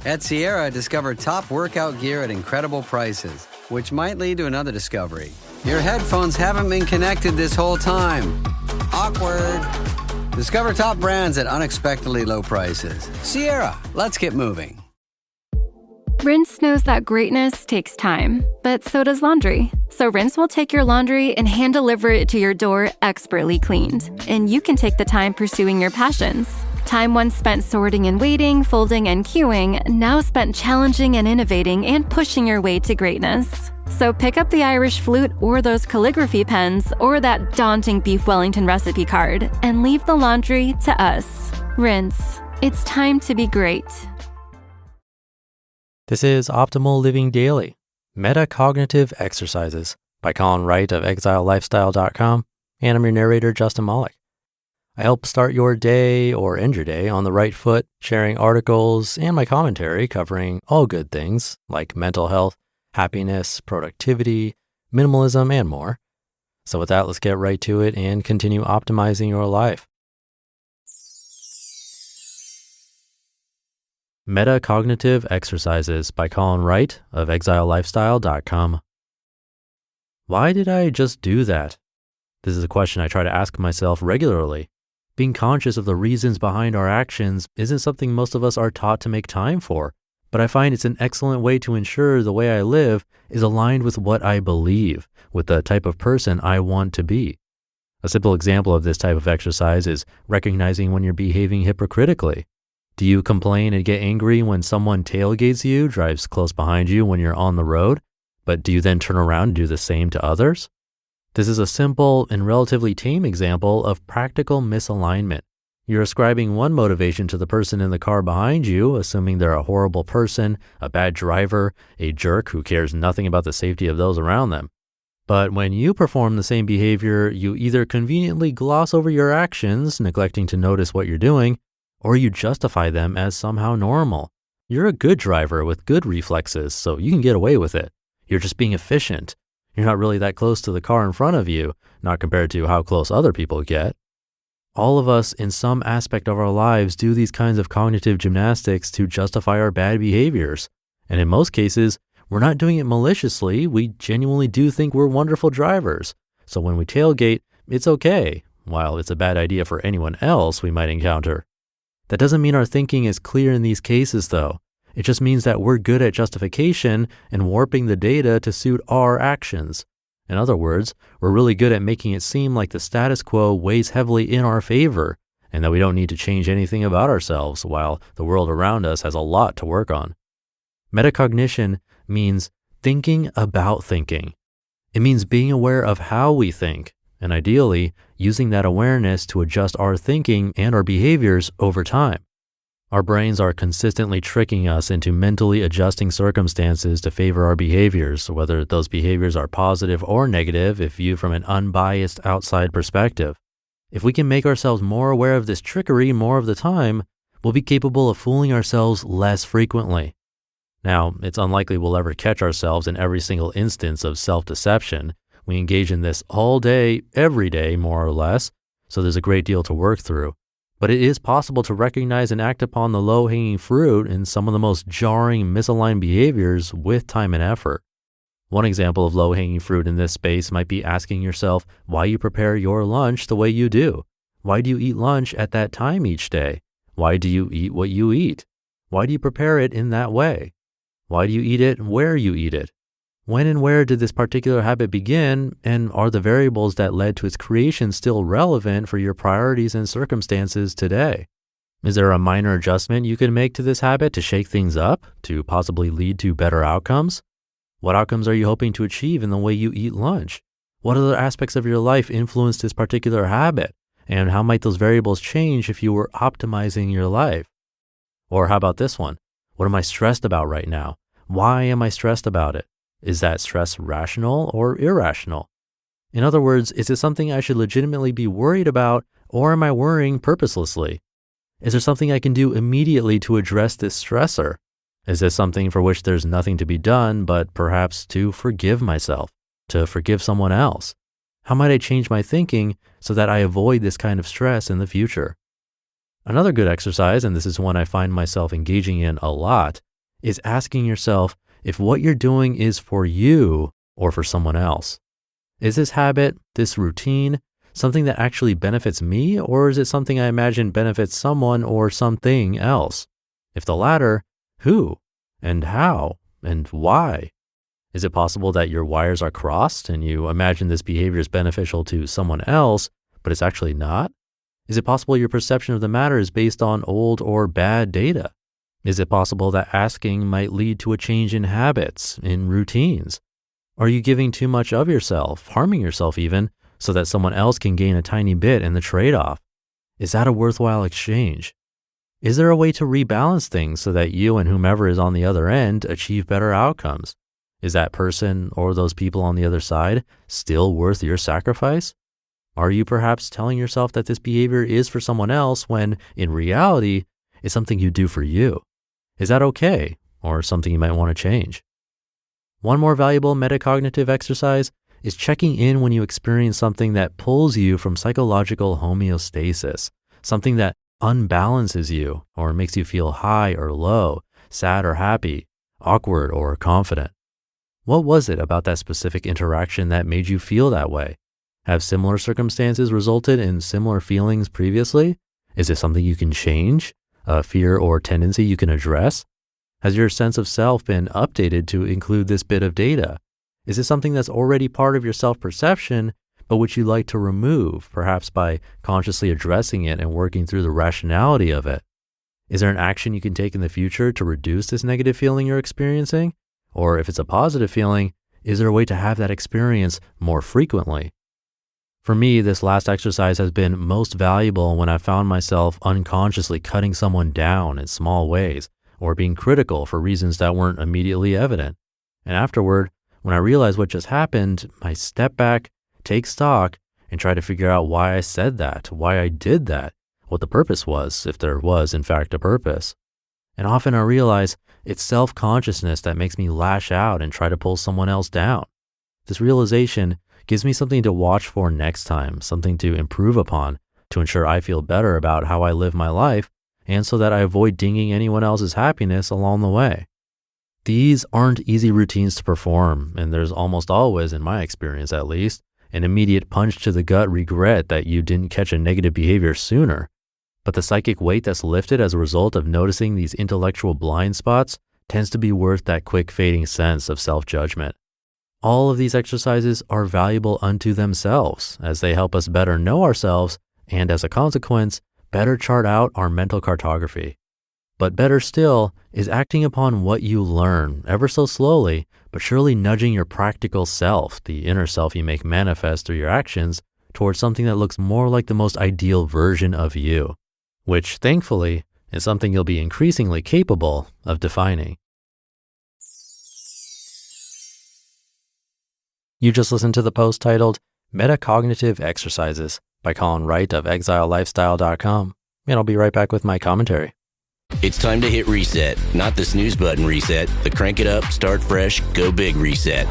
At Sierra, discover top workout gear at incredible prices, which might lead to another discovery. Your headphones haven't been connected this whole time. Awkward. Discover top brands at unexpectedly low prices. Sierra, let's get moving. Rinse knows that greatness takes time, but so does laundry. So Rinse will take your laundry and hand deliver it to your door expertly cleaned. And you can take the time pursuing your passions. Time once spent sorting and waiting, folding and queuing, now spent challenging and innovating and pushing your way to greatness. So pick up the Irish flute or those calligraphy pens or that daunting beef Wellington recipe card and leave the laundry to us. Rinse. It's time to be great. This is Optimal Living Daily, Metacognitive Exercises by Colin Wright of ExileLifestyle.com, and I'm your narrator, Justin Malik. I help start your day or end your day on the right foot, sharing articles and my commentary covering all good things like mental health, happiness, productivity, minimalism, and more. So with that, let's get right to it and continue optimizing your life. Metacognitive Exercises by Colin Wright of ExileLifestyle.com. Why did I just do that? This is a question I try to ask myself regularly. Being conscious of the reasons behind our actions isn't something most of us are taught to make time for, but I find it's an excellent way to ensure the way I live is aligned with what I believe, with the type of person I want to be. A simple example of this type of exercise is recognizing when you're behaving hypocritically. Do you complain and get angry when someone tailgates you, drives close behind you when you're on the road, but do you then turn around and do the same to others? This is a simple and relatively tame example of practical misalignment. You're ascribing one motivation to the person in the car behind you, assuming they're a horrible person, a bad driver, a jerk who cares nothing about the safety of those around them. But when you perform the same behavior, you either conveniently gloss over your actions, neglecting to notice what you're doing, or you justify them as somehow normal. You're a good driver with good reflexes, so you can get away with it. You're just being efficient. You're not really that close to the car in front of you, not compared to how close other people get. All of us in some aspect of our lives do these kinds of cognitive gymnastics to justify our bad behaviors. And in most cases, we're not doing it maliciously. We genuinely do think we're wonderful drivers. So when we tailgate, it's okay, while it's a bad idea for anyone else we might encounter. That doesn't mean our thinking is clear in these cases, though. It just means that we're good at justification and warping the data to suit our actions. In other words, we're really good at making it seem like the status quo weighs heavily in our favor and that we don't need to change anything about ourselves while the world around us has a lot to work on. Metacognition means thinking about thinking. It means being aware of how we think and ideally using that awareness to adjust our thinking and our behaviors over time. Our brains are consistently tricking us into mentally adjusting circumstances to favor our behaviors, whether those behaviors are positive or negative if viewed from an unbiased outside perspective. If we can make ourselves more aware of this trickery more of the time, we'll be capable of fooling ourselves less frequently. Now, it's unlikely we'll ever catch ourselves in every single instance of self-deception. We engage in this all day, every day, more or less, so there's a great deal to work through. But it is possible to recognize and act upon the low-hanging fruit in some of the most jarring, misaligned behaviors with time and effort. One example of low-hanging fruit in this space might be asking yourself why you prepare your lunch the way you do. Why do you eat lunch at that time each day? Why do you eat what you eat? Why do you prepare it in that way? Why do you eat it where you eat it? When and where did this particular habit begin, and are the variables that led to its creation still relevant for your priorities and circumstances today? Is there a minor adjustment you can make to this habit to shake things up, to possibly lead to better outcomes? What outcomes are you hoping to achieve in the way you eat lunch? What other aspects of your life influence this particular habit, and how might those variables change if you were optimizing your life? Or how about this one? What am I stressed about right now? Why am I stressed about it? Is that stress rational or irrational? In other words, is it something I should legitimately be worried about, or am I worrying purposelessly? Is there something I can do immediately to address this stressor? Is this something for which there's nothing to be done, but perhaps to forgive myself, to forgive someone else? How might I change my thinking so that I avoid this kind of stress in the future? Another good exercise, and this is one I find myself engaging in a lot, is asking yourself if what you're doing is for you or for someone else. Is this habit, this routine, something that actually benefits me, or is it something I imagine benefits someone or something else? If the latter, who and how and why? Is it possible that your wires are crossed and you imagine this behavior is beneficial to someone else, but it's actually not? Is it possible your perception of the matter is based on old or bad data? Is it possible that asking might lead to a change in habits, in routines? Are you giving too much of yourself, harming yourself even, so that someone else can gain a tiny bit in the trade-off? Is that a worthwhile exchange? Is there a way to rebalance things so that you and whomever is on the other end achieve better outcomes? Is that person or those people on the other side still worth your sacrifice? Are you perhaps telling yourself that this behavior is for someone else when, in reality, it's something you do for you? Is that okay, or something you might want to change? One more valuable metacognitive exercise is checking in when you experience something that pulls you from psychological homeostasis, something that unbalances you or makes you feel high or low, sad or happy, awkward or confident. What was it about that specific interaction that made you feel that way? Have similar circumstances resulted in similar feelings previously? Is it something you can change? A fear or tendency you can address? Has your sense of self been updated to include this bit of data? Is it something that's already part of your self-perception, but which you'd like to remove, perhaps by consciously addressing it and working through the rationality of it? Is there an action you can take in the future to reduce this negative feeling you're experiencing? Or if it's a positive feeling, is there a way to have that experience more frequently? For me, this last exercise has been most valuable when I found myself unconsciously cutting someone down in small ways or being critical for reasons that weren't immediately evident. And afterward, when I realized what just happened, I step back, take stock, and try to figure out why I said that, why I did that, what the purpose was, if there was in fact a purpose. And often I realize it's self-consciousness that makes me lash out and try to pull someone else down. This realization gives me something to watch for next time, something to improve upon, to ensure I feel better about how I live my life, and so that I avoid dinging anyone else's happiness along the way. These aren't easy routines to perform, and there's almost always, in my experience at least, an immediate punch to the gut regret that you didn't catch a negative behavior sooner. But the psychic weight that's lifted as a result of noticing these intellectual blind spots tends to be worth that quick fading sense of self-judgment. All of these exercises are valuable unto themselves as they help us better know ourselves and, as a consequence, better chart out our mental cartography. But better still is acting upon what you learn ever so slowly, but surely nudging your practical self, the inner self you make manifest through your actions, towards something that looks more like the most ideal version of you, which thankfully is something you'll be increasingly capable of defining. You just listened to the post titled Metacognitive Exercises by Colin Wright of ExileLifestyle.com, and I'll be right back with my commentary. It's time to hit reset, not the snooze button reset, the crank it up, start fresh, go big reset.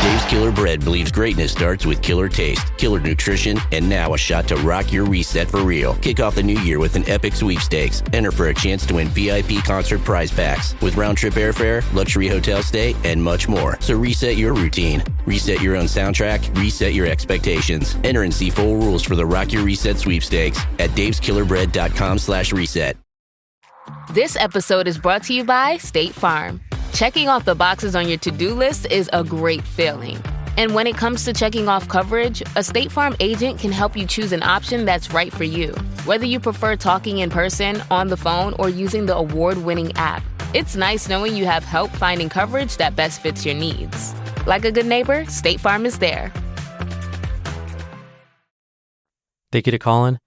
Dave's Killer Bread believes greatness starts with killer taste, killer nutrition, and now a shot to rock your reset for real. Kick off the new year with an epic sweepstakes. Enter for a chance to win VIP concert prize packs with round-trip airfare, luxury hotel stay, and much more. So reset your routine, reset your own soundtrack, reset your expectations. Enter and see full rules for the Rock Your Reset sweepstakes at daveskillerbread.com/reset. This episode is brought to you by State Farm. Checking off the boxes on your to-do list is a great feeling. And when it comes to checking off coverage, a State Farm agent can help you choose an option that's right for you. Whether you prefer talking in person, on the phone, or using the award-winning app, it's nice knowing you have help finding coverage that best fits your needs. Like a good neighbor, State Farm is there. Thank you to Colin.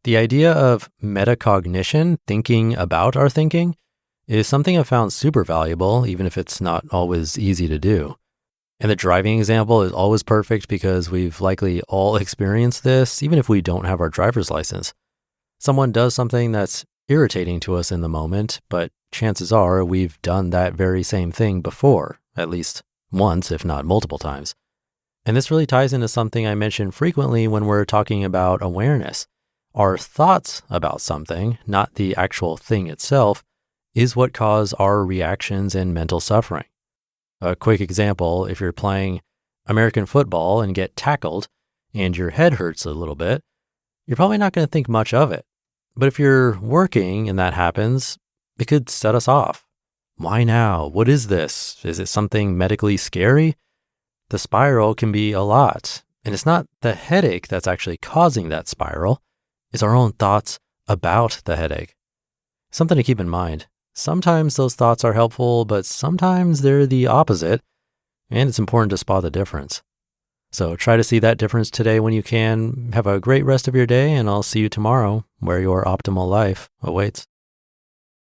The idea of metacognition, thinking about our thinking, is something I've found super valuable, even if it's not always easy to do. And the driving example is always perfect because we've likely all experienced this, even if we don't have our driver's license. Someone does something that's irritating to us in the moment, but chances are we've done that very same thing before, at least once, if not multiple times. And this really ties into something I mention frequently when we're talking about awareness. Our thoughts about something, not the actual thing itself, is what cause our reactions and mental suffering. A quick example, if you're playing American football and get tackled and your head hurts a little bit, you're probably not going to think much of it. But if you're working and that happens, it could set us off. Why now? What is this? Is it something medically scary? The spiral can be a lot. And it's not the headache that's actually causing that spiral. It's our own thoughts about the headache. Something to keep in mind. Sometimes those thoughts are helpful, but sometimes they're the opposite. And it's important to spot the difference. So try to see that difference today when you can. Have a great rest of your day, and I'll see you tomorrow where your optimal life awaits.